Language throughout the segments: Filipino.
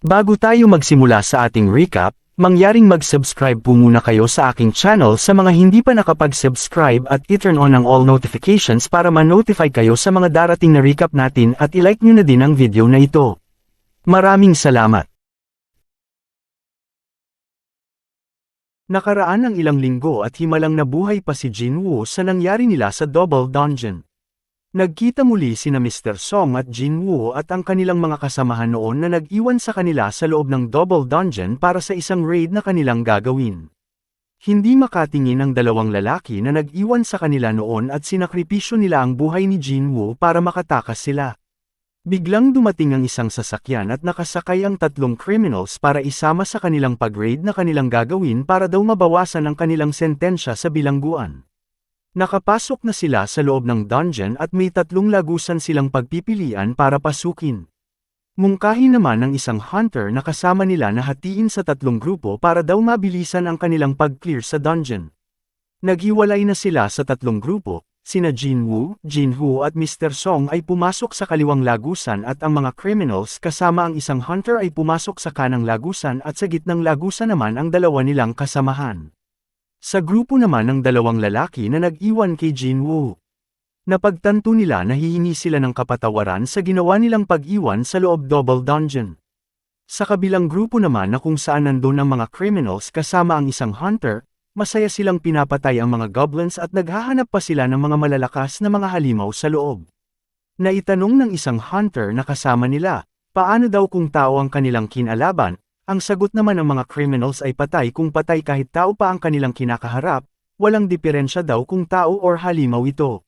Bago tayo magsimula sa ating recap, mangyaring mag-subscribe po muna kayo sa aking channel sa mga hindi pa nakapag-subscribe at i-turn on ang all notifications para ma-notify kayo sa mga darating na recap natin at i-like nyo na din ang video na ito. Maraming salamat! Nakaraan ang ilang linggo at himalang nabuhay pa si Jinwoo sa nangyari nila sa Double Dungeon. Nagkita muli sina Mr. Song at Jinwoo at ang kanilang mga kasamahan noon na nag-iwan sa kanila sa loob ng Double Dungeon para sa isang raid na kanilang gagawin. Hindi makatingin ang dalawang lalaki na nag-iwan sa kanila noon at sinakripisyo nila ang buhay ni Jinwoo para makatakas sila. Biglang dumating ang isang sasakyan at nakasakay ang tatlong criminals para isama sa kanilang pag-raid na kanilang gagawin para daw mabawasan ang kanilang sentensya sa bilangguan. Nakapasok na sila sa loob ng dungeon at may tatlong lagusan silang pagpipilian para pasukin. Mungkahi naman ng isang hunter na kasama nila na hatiin sa tatlong grupo para daw mabilisan ang kanilang pag-clear sa dungeon. Naghiwalay na sila sa tatlong grupo, sina Jinwoo, Jinho at Mr. Song ay pumasok sa kaliwang lagusan at ang mga criminals kasama ang isang hunter ay pumasok sa kanang lagusan at sa gitnang lagusan naman ang dalawa nilang kasamahan. Sa grupo naman ng dalawang lalaki na nag-iwan kay Jinwoo. Napagtanto nila na hihingi sila ng kapatawaran sa ginawa nilang pag-iwan sa loob Double Dungeon. Sa kabilang grupo naman na kung saan nandun ang mga criminals kasama ang isang hunter, masaya silang pinapatay ang mga goblins at naghahanap pa sila ng mga malalakas na mga halimaw sa loob. Naitanong ng isang hunter na kasama nila, paano daw kung tao ang kanilang kinalaban? Ang sagot naman ng mga criminals ay patay kung patay kahit tao pa ang kanilang kinakaharap, walang diferensya daw kung tao or halimaw ito.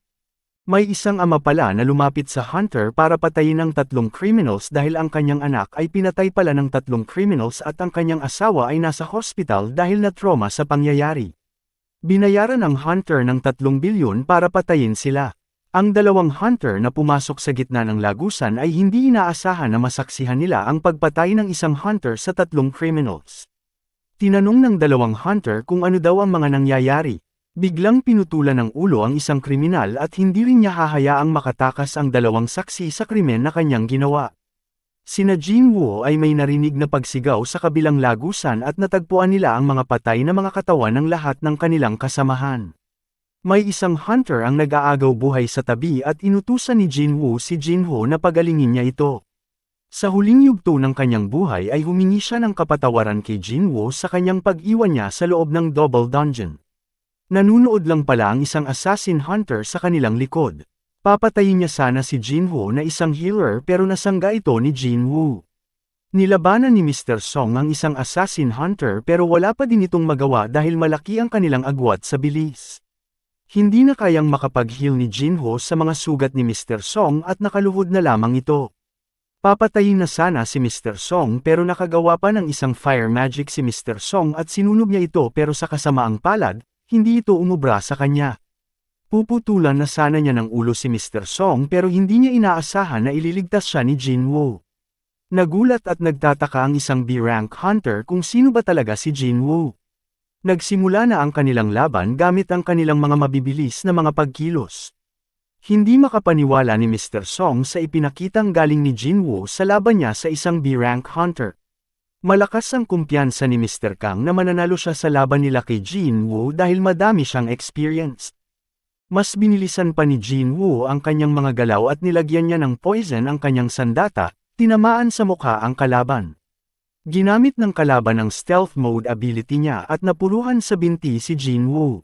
May isang ama pala na lumapit sa hunter para patayin ang tatlong criminals dahil ang kanyang anak ay pinatay pala ng tatlong criminals at ang kanyang asawa ay nasa hospital dahil na trauma sa pangyayari. Binayaran ng hunter ng 3 bilyon para patayin sila. Ang dalawang hunter na pumasok sa gitna ng lagusan ay hindi inaasahan na masaksihan nila ang pagpatay ng isang hunter sa tatlong criminals. Tinanong ng dalawang hunter kung ano daw ang mga nangyayari. Biglang pinutulan ng ulo ang isang kriminal at hindi rin niya hahayaang makatakas ang dalawang saksi sa krimen na kanyang ginawa. Sina Jinwoo ay may narinig na pagsigaw sa kabilang lagusan at natagpuan nila ang mga patay na mga katawan ng lahat ng kanilang kasamahan. May isang hunter ang nag-aagaw buhay sa tabi at inutusan ni Jinwoo si Jinho na pagalingin niya ito. Sa huling yugto ng kanyang buhay ay humingi siya ng kapatawaran kay Jinwoo sa kanyang pag-iwan niya sa loob ng Double Dungeon. Nanunood lang pala ang isang assassin hunter sa kanilang likod. Papatayin niya sana si Jinho na isang healer pero nasangga ito ni Jinwoo. Nilabanan ni Mr. Song ang isang assassin hunter pero wala pa din itong magawa dahil malaki ang kanilang agwat sa bilis. Hindi na kayang makapag-heal ni Jinho sa mga sugat ni Mr. Song at nakaluhod na lamang ito. Papatayin na sana si Mr. Song pero nakagawa pa ng isang fire magic si Mr. Song at sinunog niya ito pero sa kasamaang palad, hindi ito umubra sa kanya. Puputulan na sana niya ng ulo si Mr. Song pero hindi niya inaasahan na ililigtas siya ni Jinwoo. Nagulat at nagtataka ang isang B-rank hunter kung sino ba talaga si Jinwoo. Nagsimula na ang kanilang laban gamit ang kanilang mga mabibilis na mga pagkilos. Hindi makapaniwala ni Mr. Song sa ipinakitang galing ni Jinwoo sa laban niya sa isang B-rank hunter. Malakas ang kumpiyansa ni Mr. Kang na mananalo siya sa laban nila kay Jinwoo dahil madami siyang experience. Mas binilisan pa ni Jinwoo ang kanyang mga galaw at nilagyan niya ng poison ang kanyang sandata, tinamaan sa mukha ang kalaban. Ginamit ng kalaban ang stealth mode ability niya at napuruhan sa binti si Jinwoo.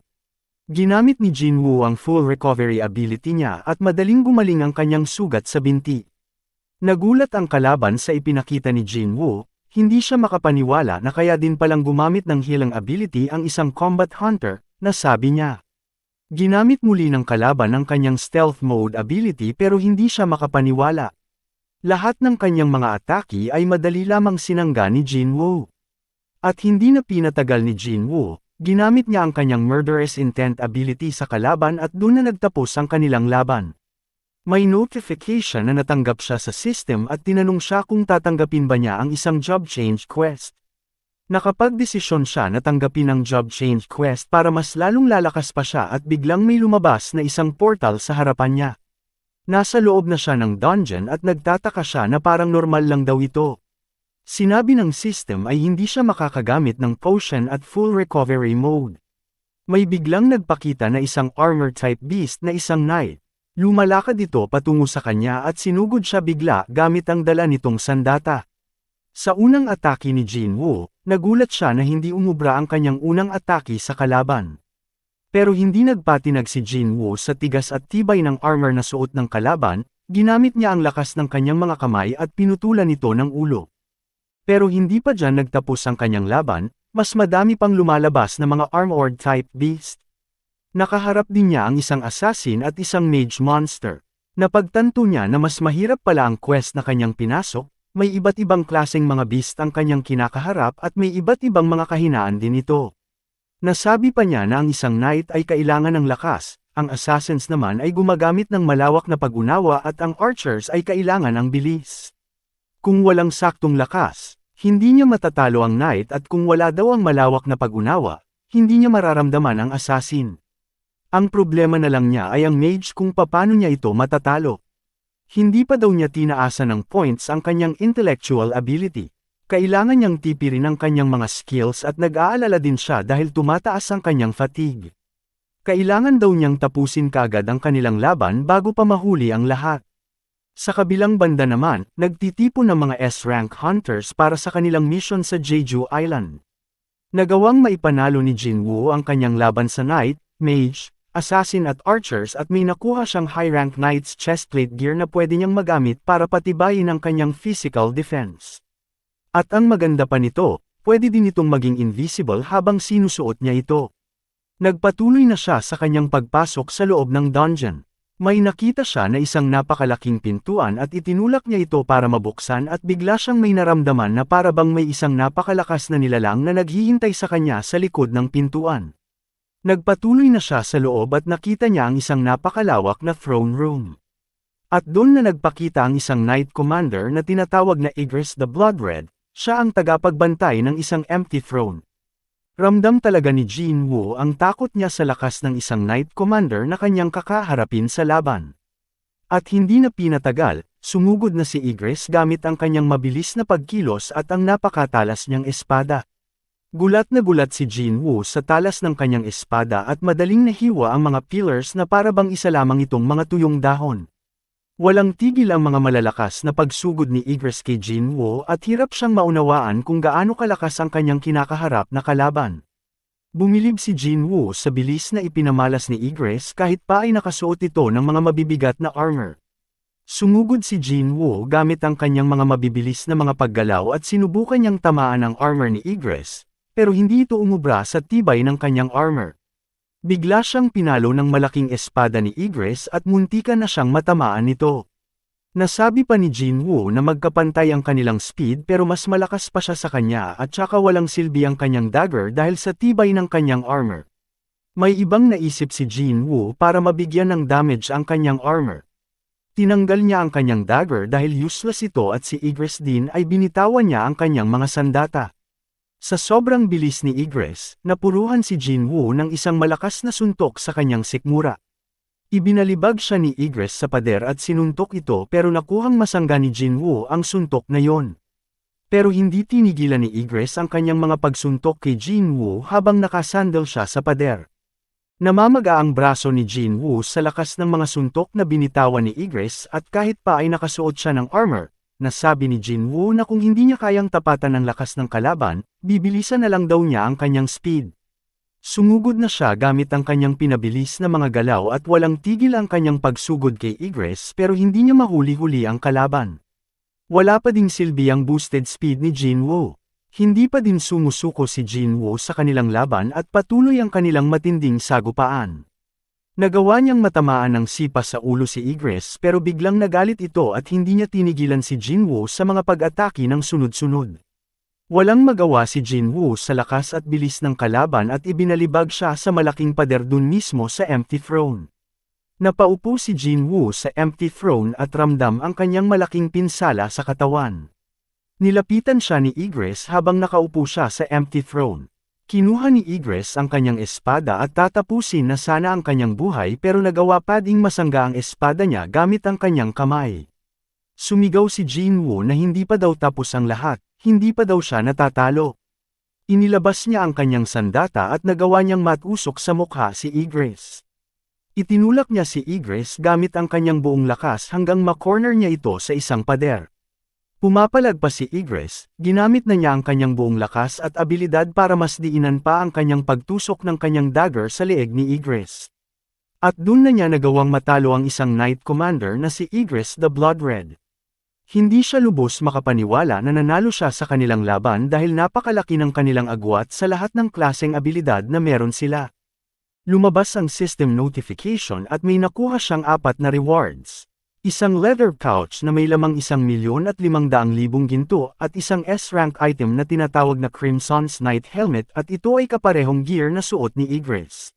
Ginamit ni Jinwoo ang full recovery ability niya at madaling gumaling ang kanyang sugat sa binti. Nagulat ang kalaban sa ipinakita ni Jinwoo, hindi siya makapaniwala na kaya din palang gumamit ng healing ability ang isang combat hunter, na sabi niya. Ginamit muli ng kalaban ang kanyang stealth mode ability pero hindi siya makapaniwala. Lahat ng kanyang mga atake ay madali lamang sinangga ni Jinwoo. At hindi na pinatagal ni Jinwoo, ginamit niya ang kanyang murderous intent ability sa kalaban at doon na nagtapos ang kanilang laban. May notification na natanggap siya sa system at tinanong siya kung tatanggapin ba niya ang isang job change quest. Nakapagdesisyon siya na tanggapin ang job change quest para mas lalong lalakas pa siya at biglang may lumabas na isang portal sa harapan niya. Nasa loob na siya ng dungeon at nagtataka siya na parang normal lang daw ito. Sinabi ng system ay hindi siya makakagamit ng potion at full recovery mode. May biglang nagpakita na isang armor-type beast na isang knight. Lumalakad ito patungo sa kanya at sinugod siya bigla gamit ang dala nitong sandata. Sa unang atake ni Jinwoo, nagulat siya na hindi umubra ang kanyang unang atake sa kalaban. Pero hindi nagpatinag si Jinwoo sa tigas at tibay ng armor na suot ng kalaban, ginamit niya ang lakas ng kanyang mga kamay at pinutulan ito ng ulo. Pero hindi pa dyan nagtapos ang kanyang laban, mas madami pang lumalabas na mga armored-type beast. Nakaharap din niya ang isang assassin at isang mage monster. Napagtanto niya na mas mahirap pala ang quest na kanyang pinasok, may iba't ibang klaseng mga beast ang kanyang kinakaharap at may iba't ibang mga kahinaan din ito. Nasabi pa niya na ang isang knight ay kailangan ng lakas, ang assassins naman ay gumagamit ng malawak na pag-unawa at ang archers ay kailangan ng bilis. Kung walang saktong lakas, hindi niya matatalo ang knight at kung wala daw ang malawak na pag-unawa, hindi niya mararamdaman ang assassin. Ang problema na lang niya ay ang mage kung paano niya ito matatalo. Hindi pa daw niya tinaasa ng points ang kanyang intellectual ability. Kailangan niyang tipirin ang kanyang mga skills at nag-aalala din siya dahil tumataas ang kanyang fatigue. Kailangan daw niyang tapusin kaagad ang kanilang laban bago pa mahuli ang lahat. Sa kabilang banda naman, nagtitipon ng mga S-rank hunters para sa kanilang mission sa Jeju Island. Nagawang maipanalo ni Jinwoo ang kanyang laban sa knight, mage, assassin at archers at may nakuha siyang high-rank knight's chestplate gear na pwede niyang magamit para patibayin ang kanyang physical defense. At ang maganda pa nito, pwede din itong maging invisible habang sinusuot niya ito. Nagpatuloy na siya sa kanyang pagpasok sa loob ng dungeon. May nakita siya na isang napakalaking pintuan at itinulak niya ito para mabuksan at bigla siyang may naramdaman na para bang may isang napakalakas na nilalang na naghihintay sa kanya sa likod ng pintuan. Nagpatuloy na siya sa loob at nakita niya ang isang napakalawak na throne room. At doon na nagpakita ang isang knight commander na tinatawag na Igris the Bloodred, siya ang tagapagbantay ng isang empty throne. Ramdam talaga ni Jinwoo ang takot niya sa lakas ng isang knight commander na kanyang kakaharapin sa laban. At hindi na pinatagal, sumugod na si Igris gamit ang kanyang mabilis na pagkilos at ang napakatalas niyang espada. Gulat na gulat si Jinwoo sa talas ng kanyang espada at madaling nahiwa ang mga pillars na para bang isa lamang itong mga tuyong dahon. Walang tigil ang mga malalakas na pagsugod ni Igris kay Jinwoo at hirap siyang maunawaan kung gaano kalakas ang kanyang kinakaharap na kalaban. Bumilib si Jinwoo sa bilis na ipinamalas ni Igris kahit pa ay nakasuot ito ng mga mabibigat na armor. Sumugod si Jinwoo gamit ang kanyang mga mabibilis na mga paggalaw at sinubukan niyang tamaan ang armor ni Igris. Pero hindi ito umubra sa tibay ng kanyang armor. Bigla siyang pinalo ng malaking espada ni Igris at muntikan na siyang matamaan nito. Nasabi pa ni Jinwoo na magkapantay ang kanilang speed pero mas malakas pa siya sa kanya at saka walang silbi ang kanyang dagger dahil sa tibay ng kanyang armor. May ibang naisip si Jinwoo para mabigyan ng damage ang kanyang armor. Tinanggal niya ang kanyang dagger dahil useless ito at si Igris din ay binitawan niya ang kanyang mga sandata. Sa sobrang bilis ni Igris, napuruhan si Jinwoo ng isang malakas na suntok sa kanyang sikmura. Ibinalibag siya ni Igris sa pader at sinuntok ito pero nakuhang masangga ni Jinwoo ang suntok na yon. Pero hindi tinigilan ni Igris ang kanyang mga pagsuntok kay Jinwoo habang nakasandal siya sa pader. Namamaga ang braso ni Jinwoo sa lakas ng mga suntok na binitawan ni Igris at kahit pa ay nakasuot siya ng armor. Nasabi ni Jinwoo na kung hindi niya kayang tapatan ang lakas ng kalaban, bibilisan na lang daw niya ang kanyang speed. Sumugod na siya gamit ang kanyang pinabilis na mga galaw at walang tigil ang kanyang pagsugod kay Igris pero hindi niya mahuli-huli ang kalaban. Wala pa ding silbi ang boosted speed ni Jinwoo. Hindi pa din sumusuko si Jinwoo sa kanilang laban at patuloy ang kanilang matinding sagupaan. Nagawa niyang matamaan ng sipa sa ulo si Igris pero biglang nagalit ito at hindi niya tinigilan si Jinwoo sa mga pag-atake ng sunod-sunod. Walang magawa si Jinwoo sa lakas at bilis ng kalaban at ibinalibag siya sa malaking pader dun mismo sa empty throne. Napaupo si Jinwoo sa empty throne at ramdam ang kanyang malaking pinsala sa katawan. Nilapitan siya ni Igris habang nakaupo siya sa empty throne. Kinuha ni Igris ang kanyang espada at tatapusin na sana ang kanyang buhay pero nagawa pa ding masangga ang espada niya gamit ang kanyang kamay. Sumigaw si Jinwoo na hindi pa daw tapos ang lahat, hindi pa daw siya natatalo. Inilabas niya ang kanyang sandata at nagawa niyang matusok sa mukha si Igris. Itinulak niya si Igris gamit ang kanyang buong lakas hanggang ma-corner niya ito sa isang pader. Pumapalag pa si Igris, ginamit na niya ang kanyang buong lakas at abilidad para mas diinan pa ang kanyang pagtusok ng kanyang dagger sa leeg ni Igris. At dun na niya nagawang matalo ang isang Knight Commander na si Igris the Blood Red. Hindi siya lubos makapaniwala na nanalo siya sa kanilang laban dahil napakalaki ng kanilang agwat sa lahat ng klaseng abilidad na meron sila. Lumabas ang system notification at may nakuha siyang 4 na rewards. Isang leather pouch na may lamang 1,500,000 ginto at isang S-rank item na tinatawag na Crimson's Knight Helmet at ito ay kaparehong gear na suot ni Igris.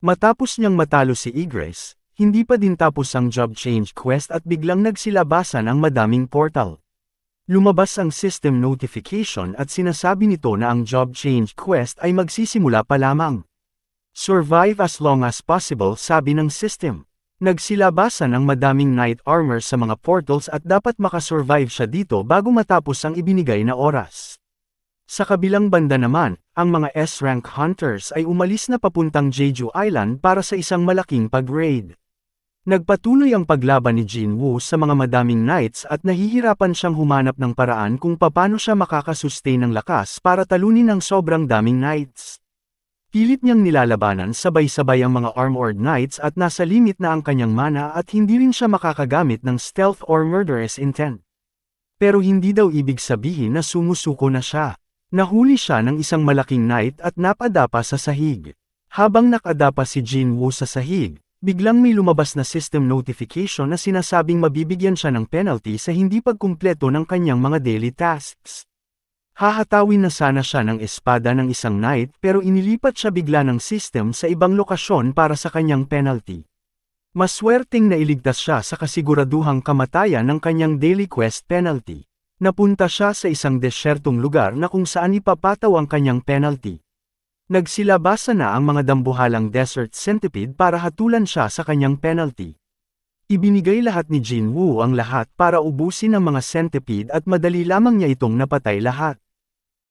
Matapos niyang matalo si Igris, hindi pa din tapos ang job change quest at biglang nagsilabasan ang madaming portal. Lumabas ang system notification at sinasabi nito na ang job change quest ay magsisimula pa lamang. Survive as long as possible, sabi ng system. Nagsilabasan ang madaming knight armor sa mga portals at dapat makasurvive siya dito bago matapos ang ibinigay na oras. Sa kabilang banda naman, ang mga S-rank hunters ay umalis na papuntang Jeju Island para sa isang malaking pag-raid. Nagpatuloy ang paglaban ni Jinwoo sa mga madaming knights at nahihirapan siyang humanap ng paraan kung paano siya makakasustain ng lakas para talunin ang sobrang daming knights. Pilit niyang nilalabanan sabay-sabay ang mga armored knights at nasa limit na ang kanyang mana at hindi rin siya makakagamit ng stealth or murderous intent. Pero hindi daw ibig sabihin na sumusuko na siya. Nahuli siya ng isang malaking knight at napadapa sa sahig. Habang nakadapa si Jinwoo sa sahig, biglang may lumabas na system notification na sinasabing mabibigyan siya ng penalty sa hindi pagkumpleto ng kanyang mga daily tasks. Hahatawin na sana siya ng espada ng isang knight pero inilipat siya bigla ng system sa ibang lokasyon para sa kanyang penalty. Maswerteng nailigtas siya sa kasiguraduhang kamatayan ng kanyang daily quest penalty. Napunta siya sa isang desyertong lugar na kung saan ipapataw ang kanyang penalty. Nagsilabasa na ang mga dambuhalang desert centipede para hatulan siya sa kanyang penalty. Ibinigay lahat ni Jinwoo ang lahat para ubusin ang mga centipede at madali lamang niya itong napatay lahat.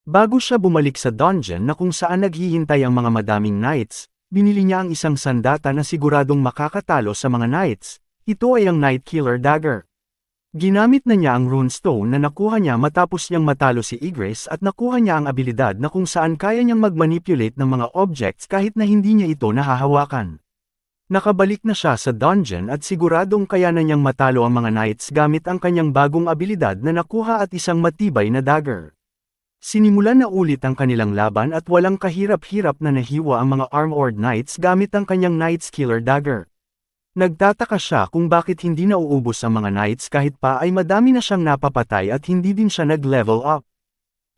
Bago siya bumalik sa dungeon na kung saan naghihintay ang mga madaming knights, binili niya ang isang sandata na siguradong makakatalo sa mga knights. Ito ay ang Knight Killer Dagger. Ginamit na niya ang runestone na nakuha niya matapos niyang matalo si Igris at nakuha niya ang abilidad na kung saan kaya niyang mag-manipulate ng mga objects kahit na hindi niya ito nahahawakan. Nakabalik na siya sa dungeon at siguradong kaya na niyang matalo ang mga knights gamit ang kanyang bagong abilidad na nakuha at isang matibay na dagger. Sinimulan na ulit ang kanilang laban at walang kahirap-hirap na nahiwa ang mga armored knights gamit ang kanyang Knight's Killer Dagger. Nagtataka siya kung bakit hindi nauubos ang mga knights kahit pa ay madami na siyang napapatay at hindi din siya nag-level up.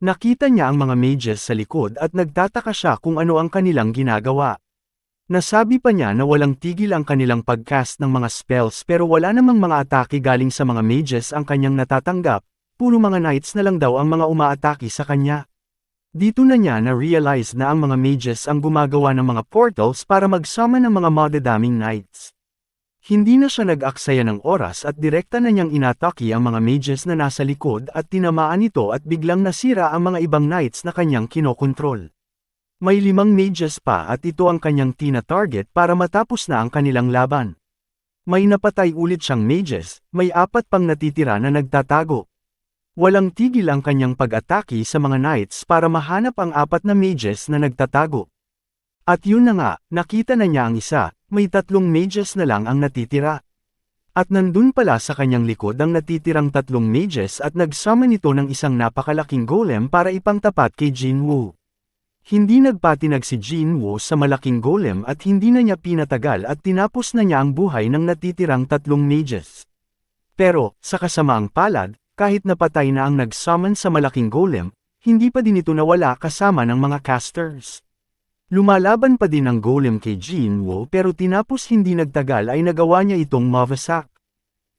Nakita niya ang mga mages sa likod at nagtataka siya kung ano ang kanilang ginagawa. Nasabi pa niya na walang tigil ang kanilang pag-cast ng mga spells pero wala namang mga atake galing sa mga mages ang kanyang natatanggap, puro mga knights na lang daw ang mga umaatake sa kanya. Dito na niya na-realize na ang mga mages ang gumagawa ng mga portals para magsama ng mga madadaming knights. Hindi na siya nag-aksaya ng oras at direkta na niyang inatake ang mga mages na nasa likod at tinamaan ito at biglang nasira ang mga ibang knights na kanyang kinokontrol. May 5 mages pa at ito ang kanyang tina-target para matapos na ang kanilang laban. May napatay ulit siyang mages, may 4 pang natitira na nagtatago. Walang tigil ang kanyang pag-atake sa mga knights para mahanap ang 4 na mages na nagtatago. At yun na nga, nakita na niya ang isa, may 3 mages na lang ang natitira. At nandun pala sa kanyang likod ang natitirang 3 mages at nagsummon ito ng isang napakalaking golem para ipangtapat kay Jinwoo. Hindi nagpatinag si Jinwoo sa malaking golem at hindi na niya pinatagal at tinapos na niya ang buhay ng natitirang 3 mages. Pero, sa kasamaang palad, kahit napatay na ang nagsummon sa malaking golem, hindi pa din ito nawala kasama ng mga casters. Lumalaban pa din ang golem kay Jinwoo pero tinapos hindi nagtagal ay nagawa niya itong mawasak.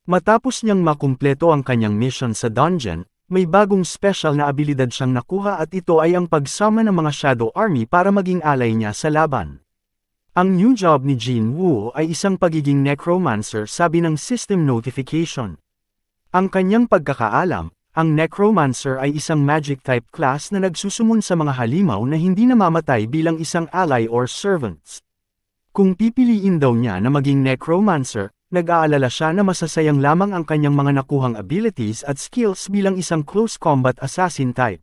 Matapos niyang makumpleto ang kanyang mission sa dungeon, may bagong special na abilidad siyang nakuha at ito ay ang pagsama ng mga Shadow Army para maging alay niya sa laban. Ang new job ni Jinwoo ay isang pagiging necromancer sabi ng system notification. Ang kanyang pagkakaalam, Ang Necromancer ay isang magic-type class na nagsusumon sa mga halimaw na hindi namamatay bilang isang ally or servants. Kung pipiliin daw niya na maging Necromancer, nag-aalala siya na masasayang lamang ang kanyang mga nakuhang abilities at skills bilang isang close combat assassin type.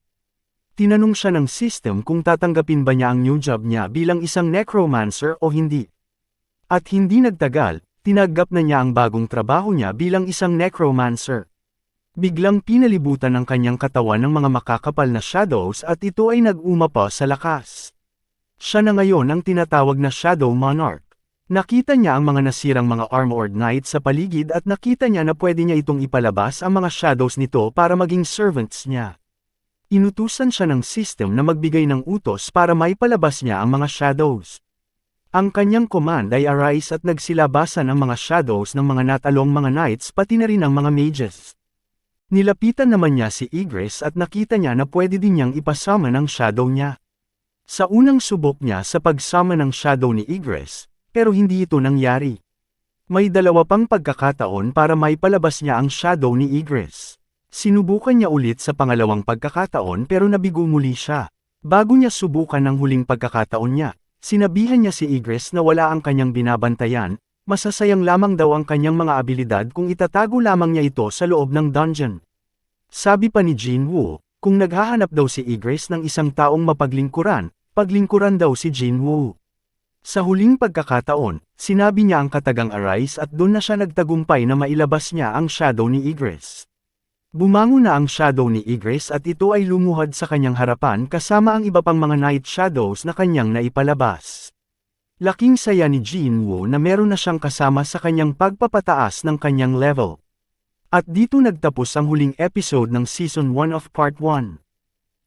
Tinanong siya ng system kung tatanggapin ba niya ang new job niya bilang isang Necromancer o hindi. At hindi nagtagal, tinanggap na niya ang bagong trabaho niya bilang isang Necromancer. Biglang pinalibutan ang kanyang katawan ng mga makakapal na shadows at ito ay nag-umapa sa lakas. Siya na ngayon ang tinatawag na Shadow Monarch. Nakita niya ang mga nasirang mga armored knights sa paligid at nakita niya na pwede niya itong ipalabas ang mga shadows nito para maging servants niya. Inutusan siya ng system na magbigay ng utos para maipalabas niya ang mga shadows. Ang kanyang command ay arise at nagsilabasan ang mga shadows ng mga natalong mga knights pati na rin ang mga mages. Nilapitan naman niya si Igris at nakita niya na pwede din niyang ipasummon ang shadow niya. Sa unang subok niya sa pag-summon ng shadow ni Igris, pero hindi ito nangyari. May dalawa pang pagkakataon para maipalabas niya ang shadow ni Igris. Sinubukan niya ulit sa pangalawang pagkakataon pero nabigo muli siya. Bago niya subukan ang huling pagkakataon niya, sinabihan niya si Igris na wala ang kanyang binabantayan, masasayang lamang daw ang kanyang mga abilidad kung itatago lamang niya ito sa loob ng dungeon. Sabi pa ni Jinwoo, kung naghahanap daw si Igris ng isang taong mapaglingkuran, paglingkuran daw si Jinwoo. Sa huling pagkakataon, sinabi niya ang katagang arise at doon na siya nagtagumpay na mailabas niya ang shadow ni Igris. Bumangon na ang shadow ni Igris at ito ay lumuhad sa kanyang harapan kasama ang iba pang mga night shadows na kanyang naipalabas. Laking saya ni Jinwoo na meron na siyang kasama sa kanyang pagpapataas ng kanyang level. At dito nagtapos ang huling episode ng Season 1 of Part 1.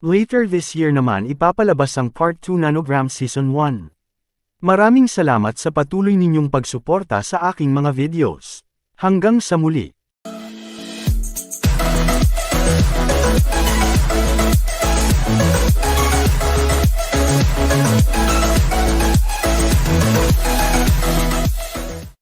Later this year naman ipapalabas ang Part 2 Nanogram Season 1. Maraming salamat sa patuloy ninyong pagsuporta sa aking mga videos. Hanggang sa muli.